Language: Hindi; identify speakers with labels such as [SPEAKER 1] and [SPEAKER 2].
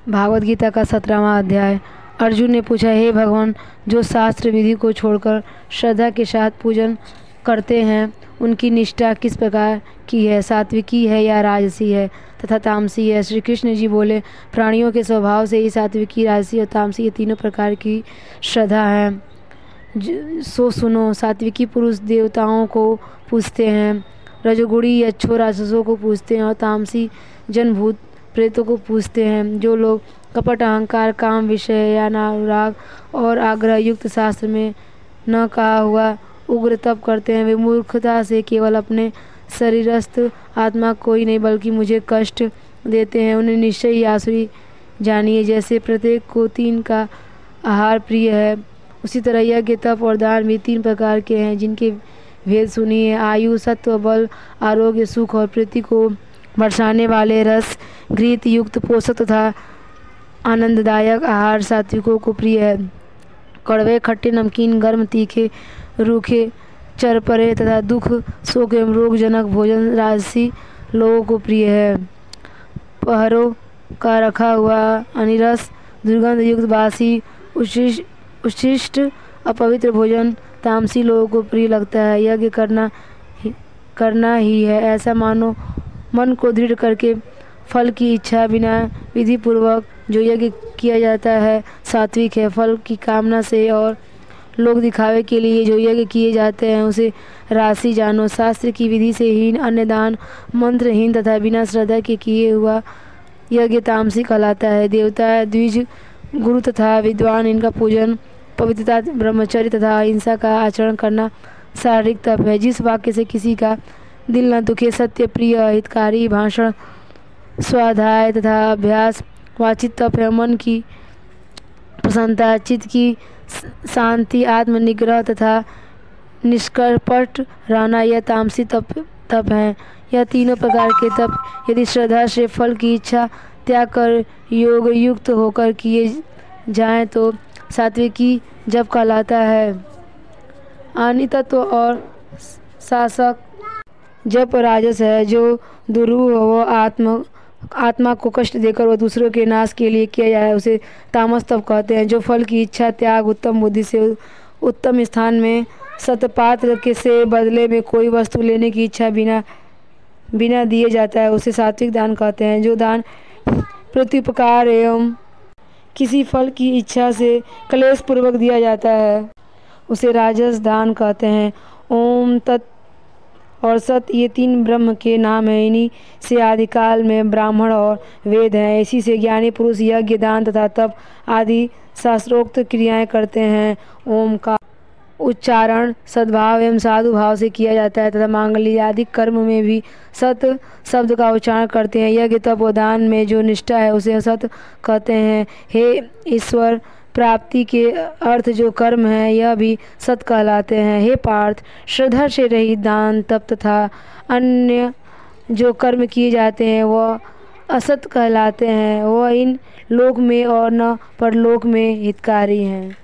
[SPEAKER 1] भागवत गीता का 17वां अध्याय। अर्जुन ने पूछा, हे भगवान, जो शास्त्र विधि को छोड़कर श्रद्धा के साथ पूजन करते हैं उनकी निष्ठा किस प्रकार की है, सात्विकी है या राजसी है तथा तामसी है? श्री कृष्ण जी बोले, प्राणियों के स्वभाव से ही सात्विकी, राजसी और तामसी ये तीनों प्रकार की श्रद्धा है। सो सुनो, सात्विकी पुरुष देवताओं को पूजते हैं, रजोगुणी यक्षों राक्षसों को पूजते हैं और तामसी जन भूत प्रेतों को पूजते हैं। जो लोग कपट, अहंकार, काम, विषय या अनुराग और आग्रह युक्त शास्त्र में न कहा हुआ उग्र तप करते हैं, वे मूर्खता से केवल अपने शरीरस्थ आत्मा को ही नहीं बल्कि मुझे कष्ट देते हैं। उन्हें निश्चय ही आसुरी जानिए। जैसे प्रत्येक को 3 का आहार प्रिय है, उसी तरह यज्ञ, तप और दान भी 3 प्रकार के हैं, जिनके भेद सुनिए। आयु, सत्व, बल, आरोग्य, सुख और प्रीति को बरसाने वाले रस घृत युक्त पोषक तथा आनंददायक आहार सात्विकों को प्रिय है। कड़वे, खट्टे, नमकीन, गर्म, तीखे, रूखे, चरपरे तथा दुख, शोक एवं रोगजनक भोजन राजसी लोगों को प्रिय है। पहरों का रखा हुआ अनिरस, दुर्गंध युक्त, बासी, उच्छिष्ट, अपवित्र भोजन तामसी लोगों को प्रिय लगता है। यज्ञ करना ही है, ऐसा मानो मन को दृढ़ करके फल की इच्छा बिना विधि पूर्वक जो यज्ञ किया जाता है सात्विक है। फल की कामना से और लोग दिखावे के लिए जो यज्ञ किए जाते हैं उसे राशि जानो। शास्त्र की विधि से हीन, अन्नदान, मंत्रहीन तथा बिना श्रद्धा के किए हुआ यज्ञ तामसी कहलाता है। देवता, द्विज, गुरु तथा विद्वान इनका पूजन, पवित्रता, ब्रह्मचर्य तथा अहिंसा का आचरण करना शारीरिक तप है। जिस वाक्य से किसी का दिल न दुखे, सत्य, प्रिय, हितकारी भाषण, स्वाध्याय तथा अभ्यास वाचित तप है। मन की प्रसन्नता, चित्त की शांति, आत्मनिग्रह तथा निष्कपट रहना यह तामसी तप है। यह तीनों प्रकार के तप यदि श्रद्धा से फल की इच्छा त्याग कर योग युक्त होकर किए जाएं तो सात्विकी जप कहलाता है। अनितत्व और शासक जप राजस है। जो दुरूह व आत्मा को कष्ट देकर व दूसरों के नाश के लिए किया जाए उसे तामस तप कहते हैं। जो फल की इच्छा त्याग, उत्तम बुद्धि से उत्तम स्थान में सतपात्र के से बदले में कोई वस्तु लेने की इच्छा बिना दिए जाता है उसे सात्विक दान कहते हैं। जो दान प्रत्युपकार एवं किसी फल की इच्छा से क्लेश पूर्वक दिया जाता है उसे राजस दान कहते हैं। ओम तत् और सत ये 3 ब्रह्म के नाम हैं। इन्हीं से आदिकाल में ब्राह्मण और वेद हैं। इसी से ज्ञानी पुरुष यज्ञ, दान तथा तप आदि शास्त्रोक्त क्रियाएं करते हैं। ओम का उच्चारण सद्भाव एवं साधु भाव से किया जाता है तथा मांगल्य आदि कर्म में भी सत शब्द का उच्चारण करते हैं। यज्ञ, तप और दान में जो निष्ठा है उसे सत कहते हैं। हे ईश्वर प्राप्ति के अर्थ जो कर्म है यह भी सत कहलाते हैं। हे पार्थ, श्रद्धा से रहित दान, तप तथा अन्य जो कर्म किए जाते हैं वह असत कहलाते हैं। वह इन लोक में और न परलोक में हितकारी हैं।